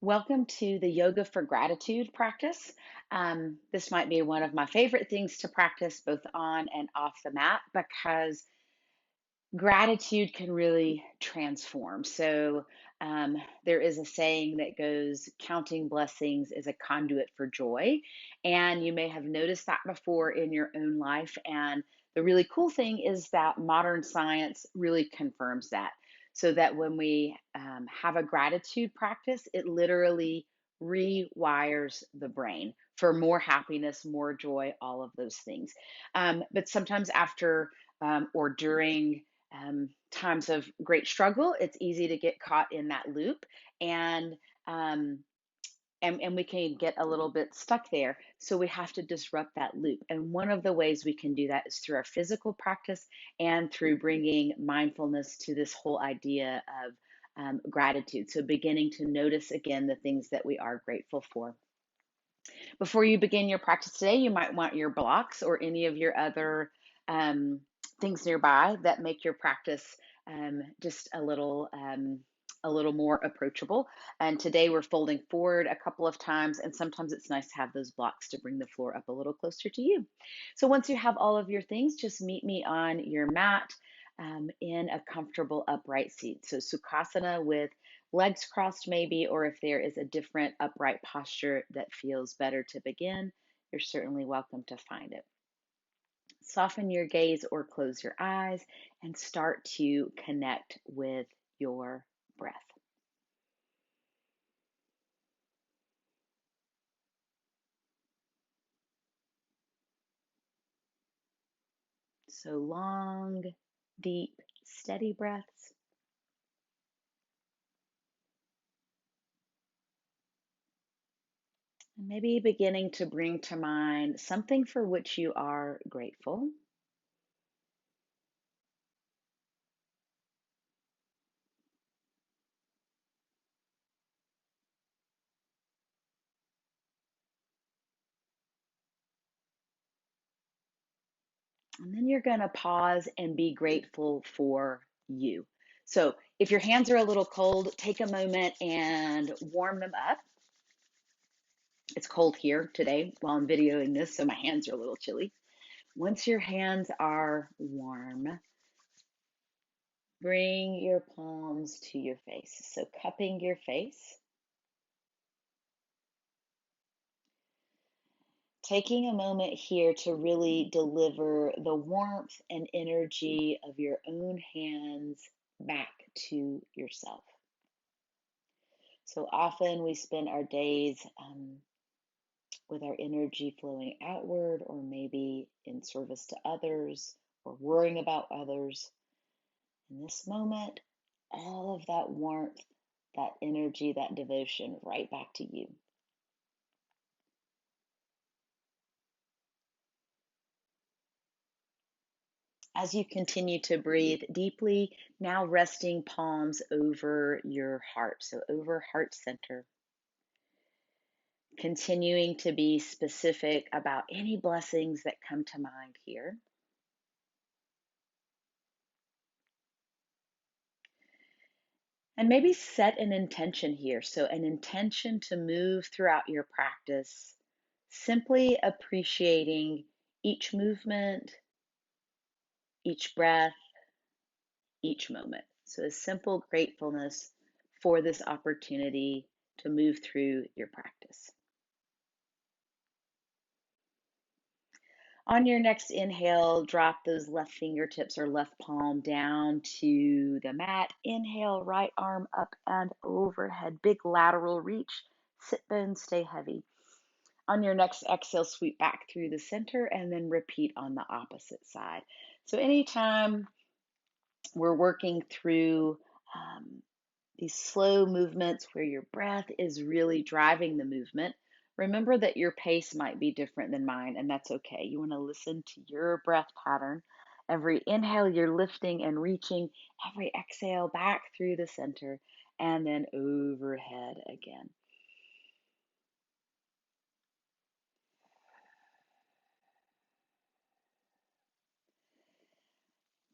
Welcome to the Yoga for Gratitude practice. This might be one of my favorite things to practice both on and off the mat because gratitude can really transform. There is a saying that goes, counting blessings is a conduit for joy. And you may have noticed that before in your own life. And the really cool thing is that modern science really confirms that. So that when we have a gratitude practice, it literally rewires the brain for more happiness, more joy, all of those things. But sometimes after or during times of great struggle, it's easy to get caught in that loop, and um, and we can get a little bit stuck there. So we have to disrupt that loop. And one of the ways we can do that is through our physical practice and through bringing mindfulness to this whole idea of gratitude. So beginning to notice again the things that we are grateful for. Before you begin your practice today, you might want your blocks or any of your other um, things nearby that make your practice just a little more approachable. And today we're folding forward a couple of times, and sometimes it's nice to have those blocks to bring the floor up a little closer to you. So once you have all of your things, just meet me on your mat in a comfortable upright seat. So Sukhasana with legs crossed maybe, or if there is a different upright posture that feels better to begin, you're certainly welcome to find it. Soften your gaze or close your eyes and start to connect with your breath. So long, deep, steady breaths. And maybe beginning to bring to mind something for which you are grateful. And then you're going to pause and be grateful for you. So if your hands are a little cold, take a moment and warm them up. It's cold here today while I'm videoing this, so my hands are a little chilly. Once your hands are warm, bring your palms to your face. So cupping your face, taking a moment here to really deliver the warmth and energy of your own hands back to yourself. So often we spend our days with our energy flowing outward, or maybe in service to others, or worrying about others. In this moment, all of that warmth, that energy, that devotion right back to you. As you continue to breathe deeply, now resting palms over your heart, so over heart center. Continuing to be specific about any blessings that come to mind here. And maybe set an intention here. So, an intention to move throughout your practice, simply appreciating each movement, each breath, each moment. So, a simple gratefulness for this opportunity to move through your practice. On your next inhale, drop those left fingertips or left palm down to the mat. Inhale, right arm up and overhead. Big lateral reach. Sit bones stay heavy. On your next exhale, sweep back through the center and then repeat on the opposite side. So anytime we're working through these slow movements where your breath is really driving the movement, remember that your pace might be different than mine, and that's okay. You want to listen to your breath pattern. Every inhale, you're lifting and reaching. Every exhale, back through the center and then overhead again.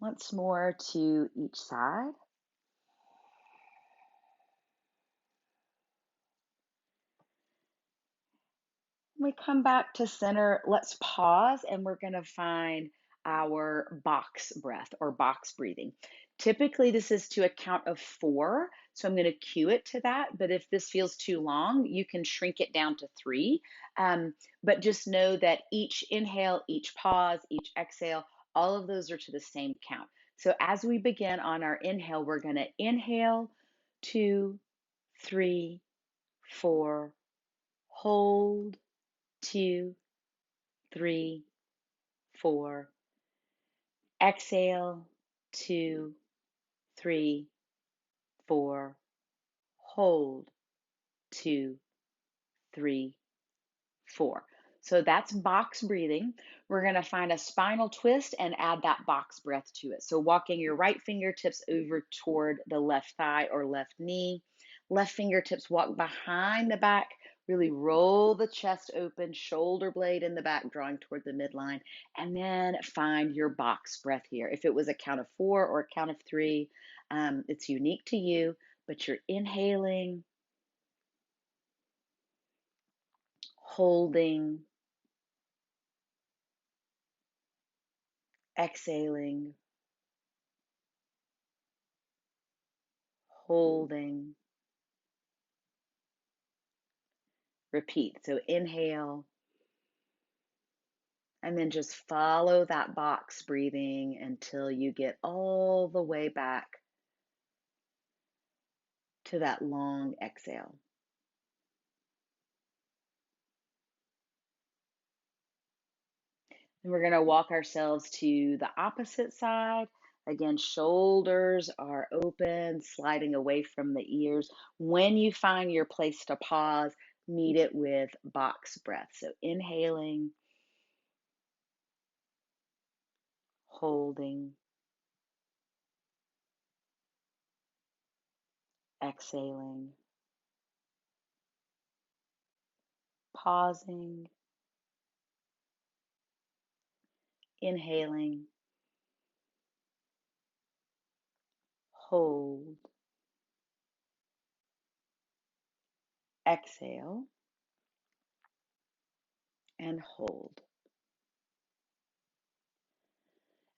Once more to each side. we come back to center, let's pause and we're going to find our box breath or box breathing. Typically, this is to a count of 4. So I'm going to cue it to that. But if this feels too long, you can shrink it down to 3. But just know that each inhale, each pause, each exhale, all of those are to the same count. So as we begin on our inhale, we're going to inhale 2, 3, 4, hold 2, 3, 4. Exhale, 2, 3, 4. Hold, 2, 3, 4. So that's box breathing. We're going to find a spinal twist and add that box breath to it. So walking your right fingertips over toward the left thigh or left knee. Left fingertips walk behind the back. Really roll the chest open, shoulder blade in the back, drawing toward the midline. And then find your box breath here. If it was a count of 4 or a count of 3, it's unique to you, but you're inhaling, holding, exhaling, holding, repeat. So inhale, and then just follow that box breathing until you get all the way back to that long exhale. And we're going to walk ourselves to the opposite side. Again, shoulders are open, sliding away from the ears. When you find your place to pause, meet it with box breath. So inhaling, holding, exhaling, pausing, inhaling, hold, exhale, and hold.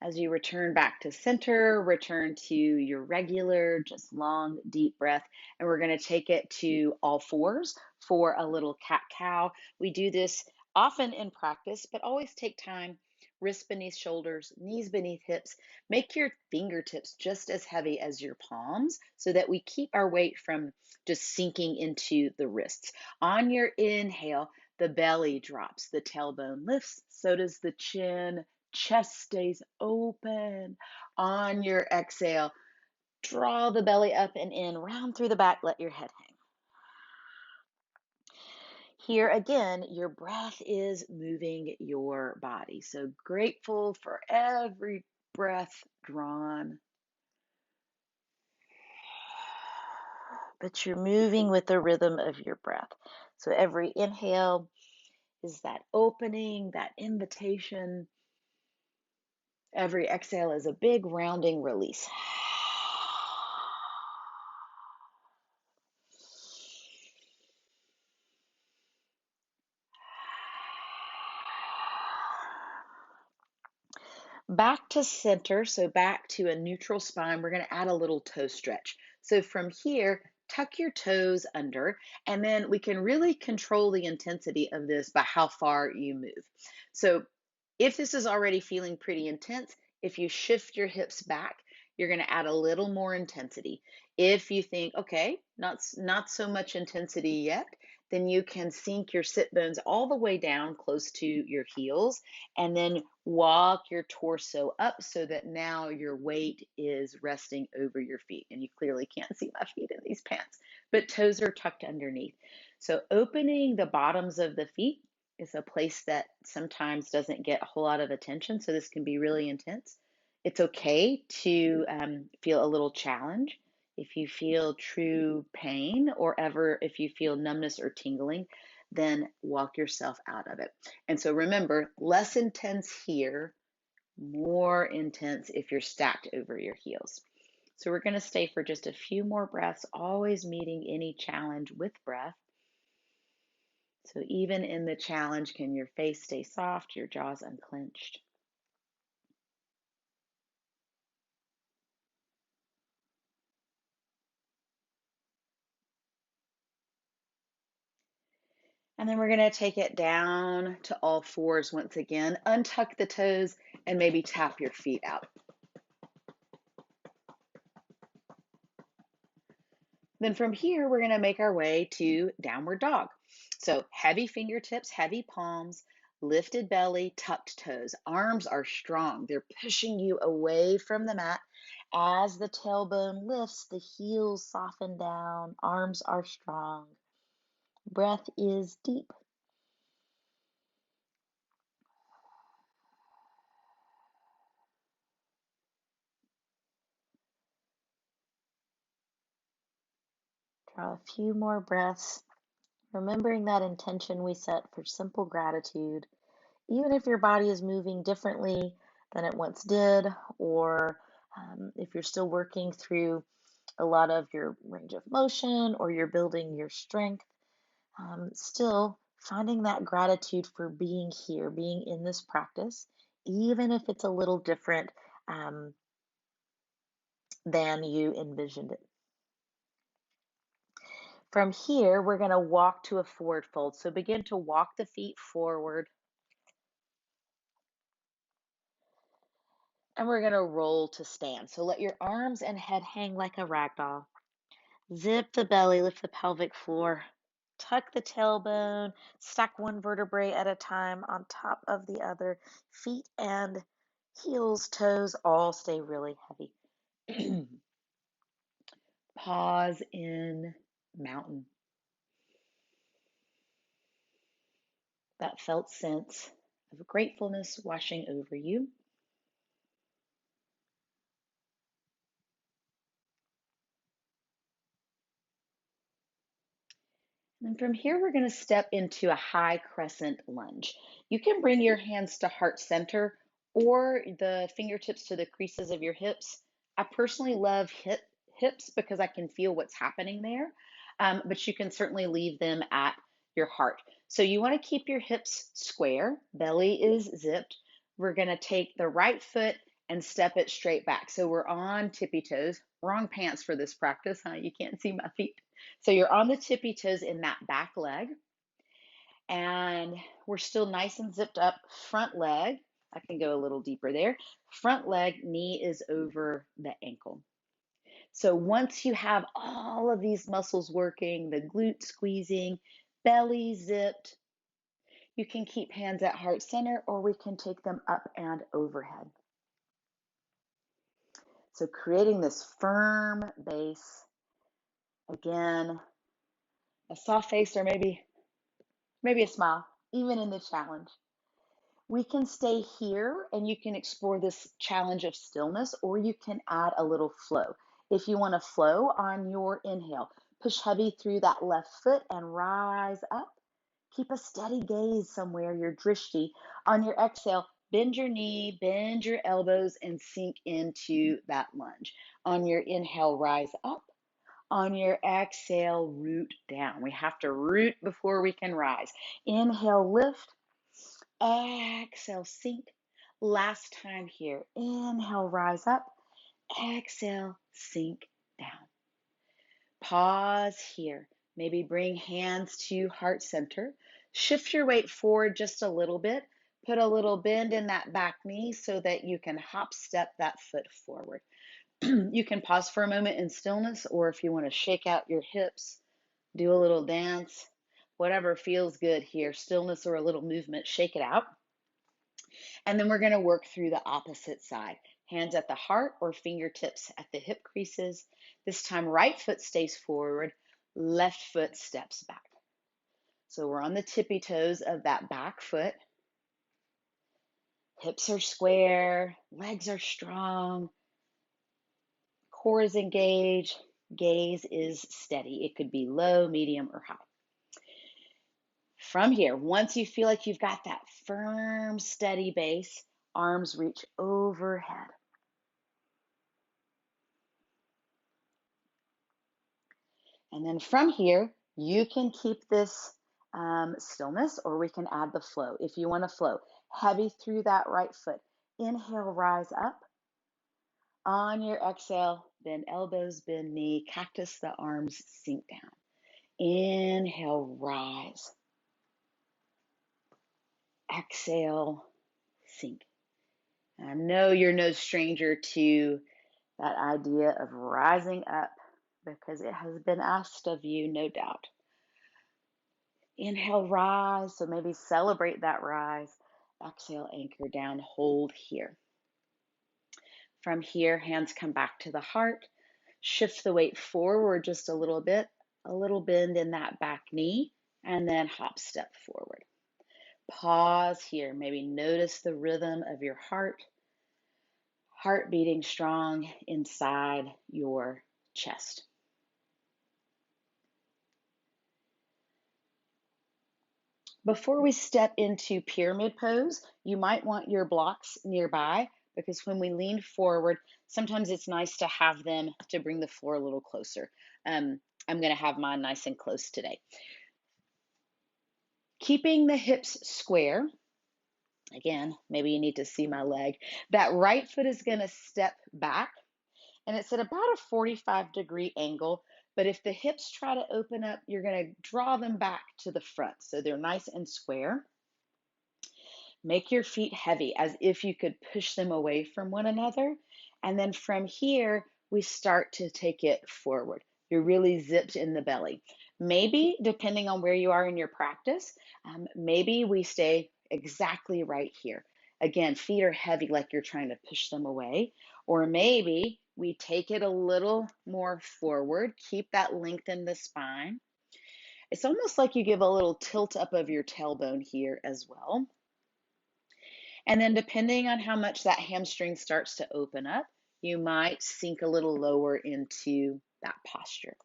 As you return back to center, return to your regular, just long, deep breath. And we're going to take it to all fours for a little cat cow. We do this often in practice, but always take time. Wrists beneath shoulders, knees beneath hips. Make your fingertips just as heavy as your palms so that we keep our weight from just sinking into the wrists. On your inhale, the belly drops, the tailbone lifts, so does the chin. Chest stays open. On your exhale, draw the belly up and in, round through the back, let your head hang. Here again, your breath is moving your body. So grateful for every breath drawn, but you're moving with the rhythm of your breath. So every inhale is that opening, that invitation. Every exhale is a big rounding release. Back to center, so back to a neutral spine. We're going to add a little toe stretch. So from here, tuck your toes under, and then we can really control the intensity of this by how far you move. So if this is already feeling pretty intense, if you shift your hips back, you're going to add a little more intensity. If you think, okay, not so much intensity yet, then you can sink your sit bones all the way down close to your heels and then walk your torso up so that now your weight is resting over your feet. And you clearly can't see my feet in these pants, but toes are tucked underneath. So opening the bottoms of the feet is a place that sometimes doesn't get a whole lot of attention. So this can be really intense. It's okay to feel a little challenge. If you feel true pain or ever if you feel numbness or tingling, then walk yourself out of it. And so remember, less intense here, more intense if you're stacked over your heels. So we're going to stay for just a few more breaths, always meeting any challenge with breath. So even in the challenge, can your face stay soft, your jaws unclenched? And then we're going to take it down to all fours once again. Untuck the toes and maybe tap your feet out. Then from here, we're going to make our way to downward dog. So heavy fingertips, heavy palms, lifted belly, tucked toes. Arms are strong. They're pushing you away from the mat. As the tailbone lifts, the heels soften down. Arms are strong. Breath is deep. Draw a few more breaths, remembering that intention we set for simple gratitude. Even if your body is moving differently than it once did, or if you're still working through a lot of your range of motion or you're building your strength, still finding that gratitude for being here, being in this practice, even if it's a little different um, than you envisioned it. From here, we're going to walk to a forward fold. So begin to walk the feet forward, and we're going to roll to stand. So let your arms and head hang like a rag doll. Zip the belly, lift the pelvic floor. Tuck the tailbone, stack one vertebrae at a time on top of the other. Feet and heels, toes all stay really heavy. Pause in mountain. That felt sense of gratefulness washing over you. And from here, we're going to step into a high crescent lunge. You can bring your hands to heart center or the fingertips to the creases of your hips. I personally love hips because I can feel what's happening there, but you can certainly leave them at your heart. So you want to keep your hips square, belly is zipped. We're going to take the right foot and step it straight back. So we're on tippy toes. Wrong pants for this practice, huh? You can't see my feet. So you're on the tippy toes in that back leg, and we're still nice and zipped up. Front leg, I can go a little deeper there. Front leg, knee is over the ankle. So once you have all of these muscles working, the glute squeezing, belly zipped, you can keep hands at heart center or we can take them up and overhead. So creating this firm base, again, a soft face or maybe a smile, even in the challenge. We can stay here and you can explore this challenge of stillness, or you can add a little flow. If you want to flow on your inhale, push heavy through that left foot and rise up. Keep a steady gaze somewhere, your drishti. On your exhale, bend your knee, bend your elbows, and sink into that lunge. On your inhale, rise up. On your exhale, root down. We have to root before we can rise. Inhale, lift. Exhale, sink. Last time here. Inhale, rise up. Exhale, sink down. Pause here. Maybe bring hands to heart center. Shift your weight forward just a little bit. Put a little bend in that back knee so that you can hop step that foot forward. You can pause for a moment in stillness, or if you want to shake out your hips, do a little dance, whatever feels good here, stillness or a little movement, shake it out. And then we're going to work through the opposite side. Hands at the heart or fingertips at the hip creases. This time, right foot stays forward, left foot steps back. So we're on the tippy toes of that back foot. Hips are square, legs are strong, core is engaged, gaze is steady. It could be low, medium, or high. From here, once you feel like you've got that firm, steady base, arms reach overhead. And then from here, you can keep this stillness, or we can add the flow. If you want to flow, heavy through that right foot. Inhale, rise up. On your exhale, bend elbows, bend knee, cactus the arms, sink down. Inhale, rise. Exhale, sink. I know you're no stranger to that idea of rising up because it has been asked of you, no doubt. Inhale, rise. So maybe celebrate that rise. Exhale, anchor down, hold here. From here, hands come back to the heart. Shift the weight forward just a little bit, a little bend in that back knee, and then hop step forward. Pause here. Maybe notice the rhythm of your heart beating strong inside your chest. Before we step into pyramid pose, you might want your blocks nearby because when we lean forward, sometimes it's nice to have them to bring the floor a little closer. I'm going to have mine nice and close today. Keeping the hips square. Again, maybe you need to see my leg. That right foot is going to step back, and it's at about a 45-degree angle. But if the hips try to open up, you're going to draw them back to the front so they're nice and square. Make your feet heavy as if you could push them away from one another. And then from here, we start to take it forward. You're really zipped in the belly. Maybe, depending on where you are in your practice, maybe we stay exactly right here. Again, feet are heavy like you're trying to push them away. Or maybe we take it a little more forward, keep that length in the spine. It's almost like you give a little tilt up of your tailbone here as well. And then depending on how much that hamstring starts to open up, you might sink a little lower into that posture.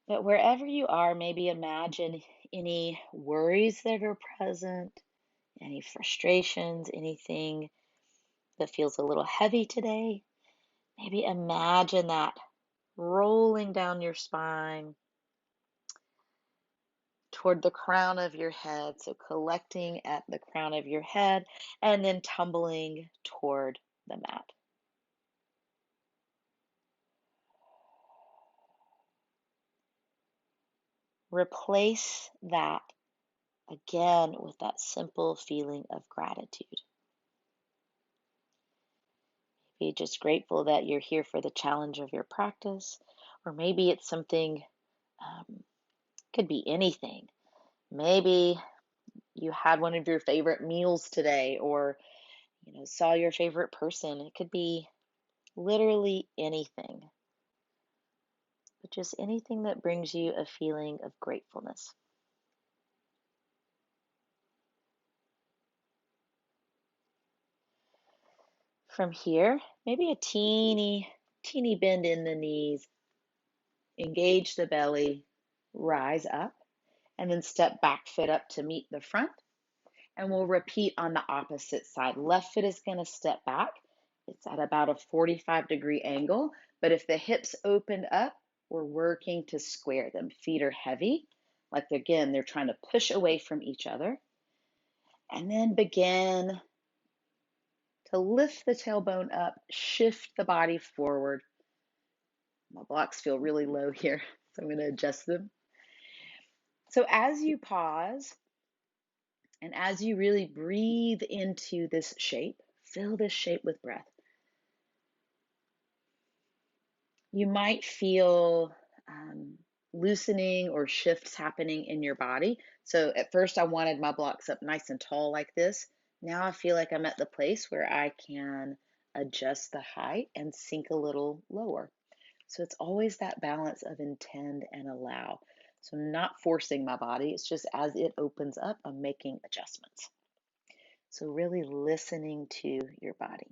But wherever you are, maybe imagine any worries that are present, any frustrations, anything that feels a little heavy today. Maybe imagine that rolling down your spine toward the crown of your head. So collecting at the crown of your head and then tumbling toward the mat. Replace that again with that simple feeling of gratitude. Be just grateful that you're here for the challenge of your practice, or maybe it's something, could be anything. Maybe you had one of your favorite meals today, or saw your favorite person. It could be literally anything, but just anything that brings you a feeling of gratefulness. From here, maybe a teeny bend in the knees, engage the belly, rise up, and then step back foot up to meet the front. And we'll repeat on the opposite side. Left foot is going to step back. It's at about a 45-degree angle, but if the hips open up, we're working to square them. Feet are heavy, like again, they're trying to push away from each other. And then begin to lift the tailbone up, shift the body forward. My blocks feel really low here, so I'm going to adjust them. So as you pause and as you really breathe into this shape, fill this shape with breath. You might feel loosening or shifts happening in your body. So at first I wanted my blocks up nice and tall like this. Now I feel like I'm at the place where I can adjust the height and sink a little lower. So it's always that balance of intend and allow. So I'm not forcing my body. It's just as it opens up, I'm making adjustments. So really listening to your body.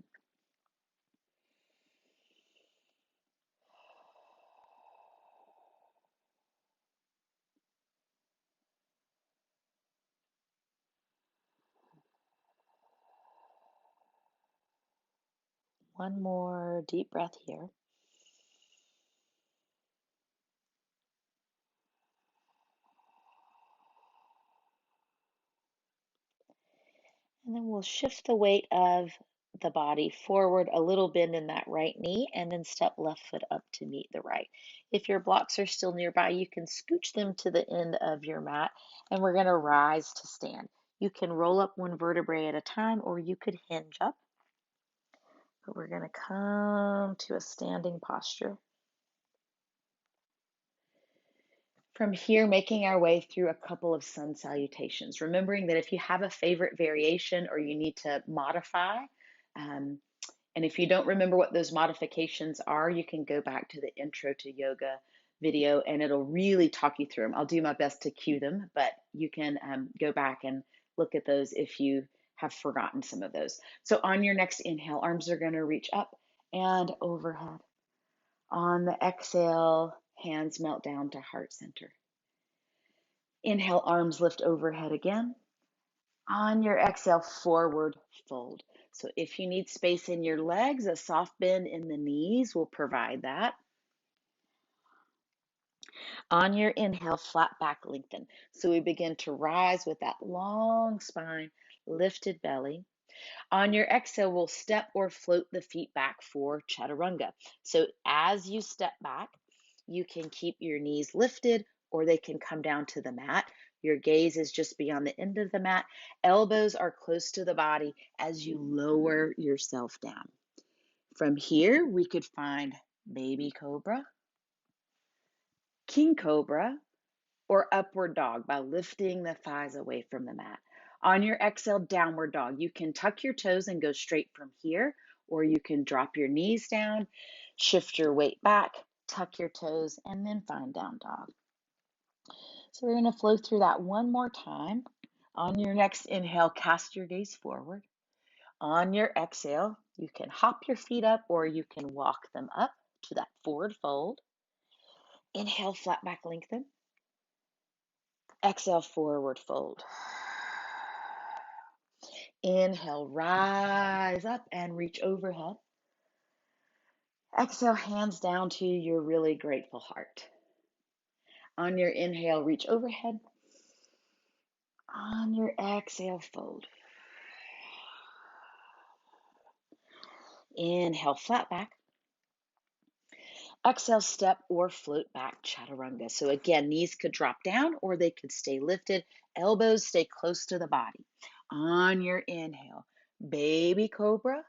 One more deep breath here. And then we'll shift the weight of the body forward, a little bend in that right knee, and then step left foot up to meet the right. If your blocks are still nearby, you can scooch them to the end of your mat, and we're going to rise to stand. You can roll up one vertebrae at a time, or you could hinge up, but we're going to come to a standing posture. From here, making our way through a couple of sun salutations, remembering that if you have a favorite variation or you need to modify, um, and if you don't remember what those modifications are, you can go back to the intro to yoga video and it'll really talk you through them. I'll do my best to cue them, but you can go back and look at those if you have forgotten some of those. So on your next inhale, arms are going to reach up and overhead. On the exhale, hands melt down to heart center. Inhale, arms lift overhead again. On your exhale, forward fold. So if you need space in your legs, a soft bend in the knees will provide that. On your inhale, flat back lengthen. So we begin to rise with that long spine, lifted belly. On your exhale, we'll step or float the feet back for chaturanga. So as you step back, you can keep your knees lifted or they can come down to the mat. Your gaze is just beyond the end of the mat. Elbows are close to the body as you lower yourself down. From here, we could find baby cobra, king cobra, or upward dog by lifting the thighs away from the mat. On your exhale, downward dog. You can tuck your toes and go straight from here, or you can drop your knees down, shift your weight back, tuck your toes, and then find down dog. So we're going to flow through that one more time. On your next inhale, cast your gaze forward. On your exhale, you can hop your feet up or you can walk them up to that forward fold. Inhale, flat back lengthen. Exhale, forward fold. Inhale, rise up and reach overhead. Exhale, hands down to your really grateful heart. On your inhale, reach overhead. On your exhale, fold. Inhale, flat back. Exhale, step or float back, chaturanga. So again, knees could drop down or they could stay lifted. Elbows stay close to the body. On your inhale, baby cobra,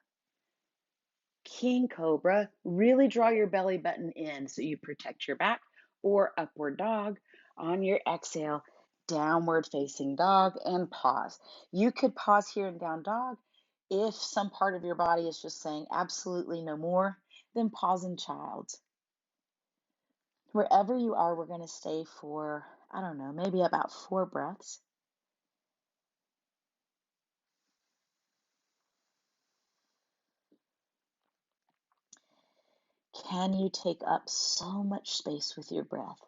king cobra. Really draw your belly button in so you protect your back, or upward dog. On your exhale, downward facing dog, and pause. You could pause here in down dog. If some part of your body is just saying absolutely no more, then pause in child's. Wherever you are, we're going to stay for, I don't know, maybe about 4 breaths. Can you take up so much space with your breath?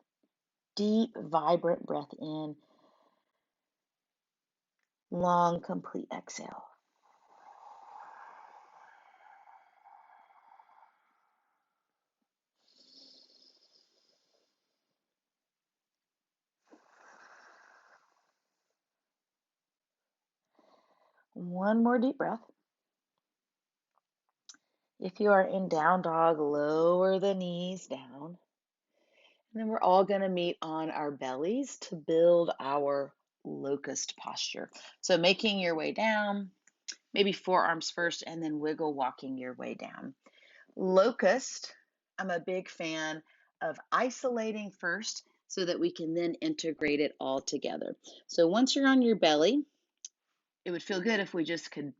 Deep, vibrant breath in, long, complete exhale. One more deep breath. If you are in down dog, lower the knees down. And then we're all going to meet on our bellies to build our locust posture. So making your way down, maybe forearms first, and then wiggle walking your way down. Locust, I'm a big fan of isolating first so that we can then integrate it all together. So once you're on your belly, it would feel good if we just could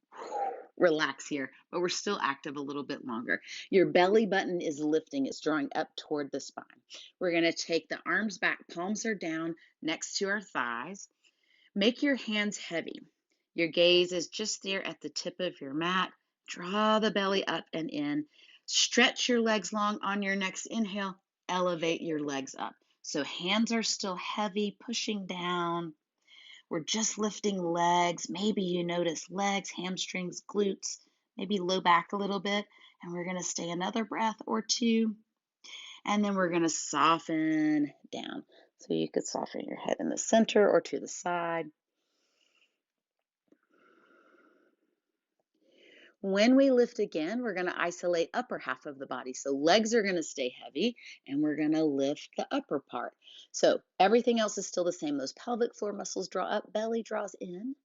relax here, but we're still active a little bit longer. Your belly button is lifting, it's drawing up toward the spine. We're going to take the arms back, palms are down next to our thighs. Make your hands heavy. Your gaze is just there at the tip of your mat. Draw the belly up and in. Stretch your legs long. On your next inhale, elevate your legs up. So hands are still heavy, pushing down. We're just lifting legs. Maybe you notice legs, hamstrings, glutes, maybe low back a little bit. And we're going to stay another breath or two. And then we're going to soften down. So you could soften your head in the center or to the side. When we lift again, we're going to isolate upper half of the body. So legs are going to stay heavy and we're going to lift the upper part. So everything else is still the same. Those pelvic floor muscles draw up, belly draws in.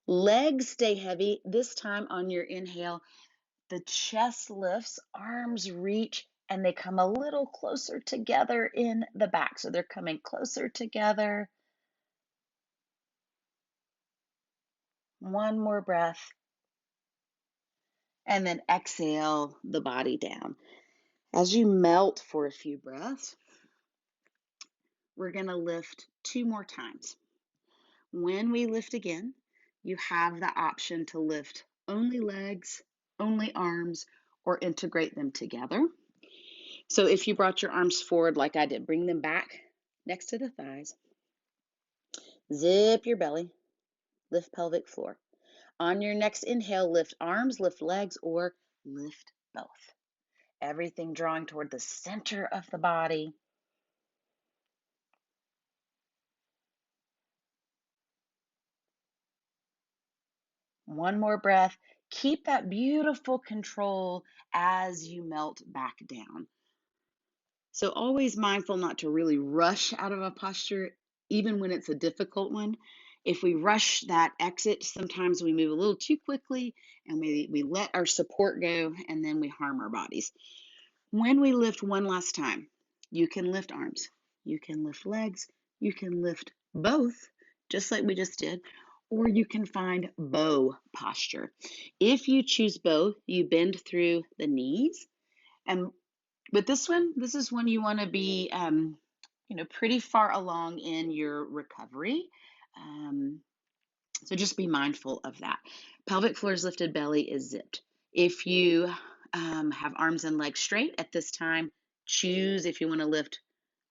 Legs stay heavy. This time on your inhale, the chest lifts, arms reach, and they come a little closer together in the back. So they're coming closer together. One more breath. And then exhale the body down. As you melt for a few breaths, we're going to lift 2 more times. When we lift again, you have the option to lift only legs, only arms, or integrate them together. So if you brought your arms forward like I did, bring them back next to the thighs. Zip your belly, lift pelvic floor. On your next inhale, lift arms, lift legs, or lift both. Everything drawing toward the center of the body. One more breath. Keep that beautiful control as you melt back down. So always mindful not to really rush out of a posture, even when it's a difficult one. If we rush that exit, sometimes we move a little too quickly and we let our support go and then we harm our bodies. When we lift one last time, you can lift arms, you can lift legs, you can lift both, just like we just did, or you can find bow posture. If you choose bow, you bend through the knees. And with this one, this is when you want to be, pretty far along in your recovery. So just be mindful of that. Pelvic floor is lifted, belly is zipped. If you have arms and legs straight at this time, choose if you want to lift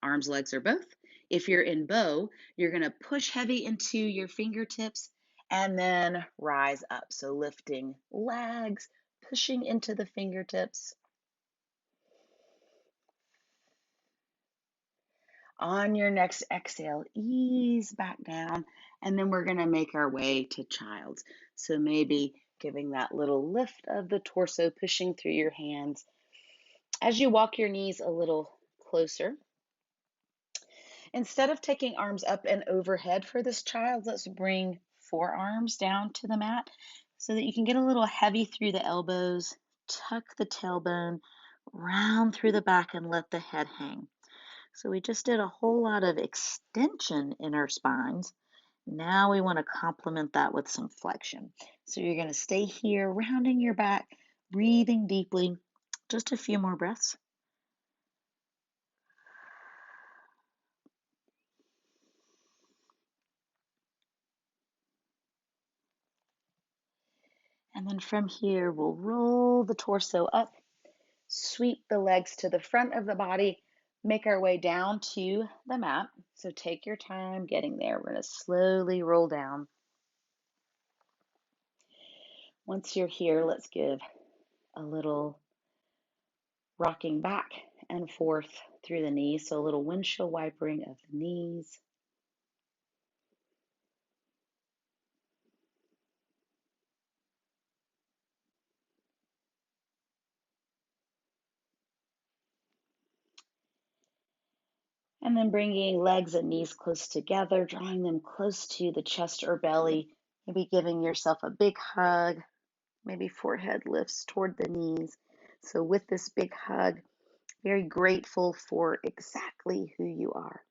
arms, legs, or both. If you're in bow, you're going to push heavy into your fingertips and then rise up. So lifting legs, pushing into the fingertips. On your next exhale, ease back down, and then we're going to make our way to child's. So maybe giving that little lift of the torso, pushing through your hands. As you walk your knees a little closer, instead of taking arms up and overhead for this child, let's bring forearms down to the mat so that you can get a little heavy through the elbows, tuck the tailbone, round through the back, and let the head hang. So we just did a whole lot of extension in our spines. Now we want to complement that with some flexion. So you're going to stay here, rounding your back, breathing deeply. Just a few more breaths. And then from here, we'll roll the torso up, sweep the legs to the front of the body, make our way down to the mat. So take your time getting there. We're going to slowly roll down. Once you're here, let's give a little rocking back and forth through the knees. So a little windshield wipering of the knees. And then bringing legs and knees close together, drawing them close to the chest or belly. Maybe giving yourself a big hug. Maybe forehead lifts toward the knees. So with this big hug, very grateful for exactly who you are.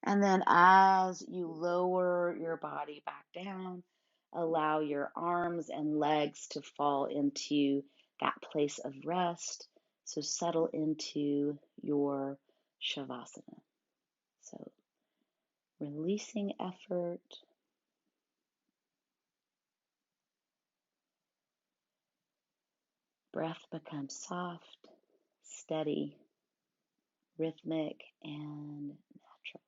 And then as you lower your body back down, allow your arms and legs to fall into that place of rest. So settle into your Shavasana. So releasing effort. Breath becomes soft, steady, rhythmic, and natural.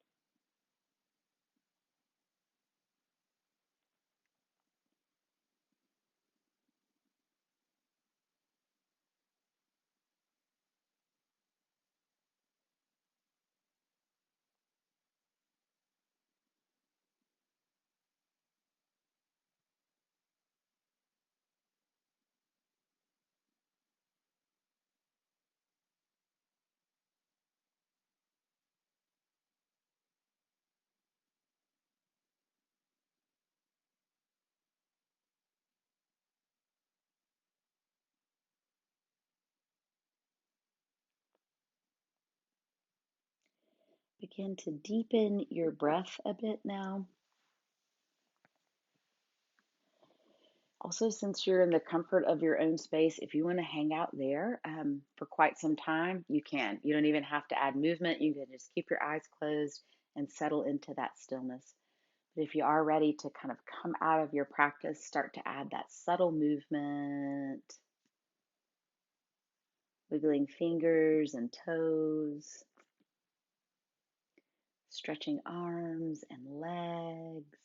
Begin to deepen your breath a bit now. Also, since you're in the comfort of your own space, if you want to hang out there for quite some time, you can. You don't even have to add movement. You can just keep your eyes closed and settle into that stillness. But if you are ready to kind of come out of your practice, start to add that subtle movement, wiggling fingers and toes, stretching arms and legs.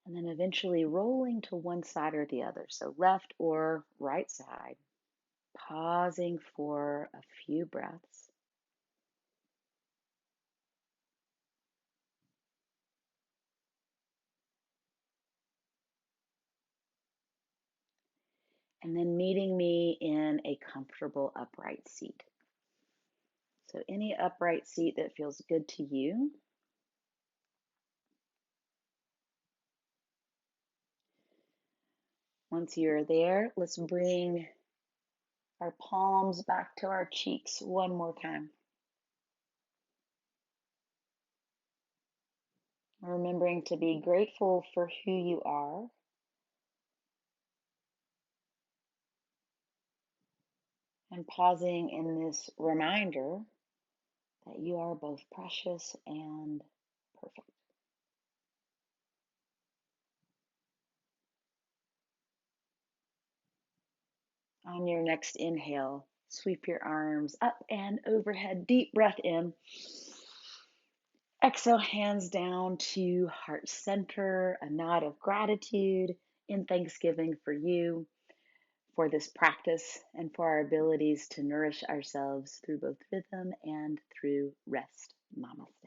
And then eventually rolling to one side or the other, so left or right side. Pausing for a few breaths. And then meeting me in a comfortable upright seat. So, any upright seat that feels good to you. Once you're there, let's bring our palms back to our cheeks one more time. Remembering to be grateful for who you are and pausing in this reminder that you are both precious and perfect. On your next inhale, sweep your arms up and overhead. Deep breath in. Exhale, hands down to heart center, a nod of gratitude in thanksgiving for you, for this practice, and for our abilities to nourish ourselves through both rhythm and through rest. Namaste.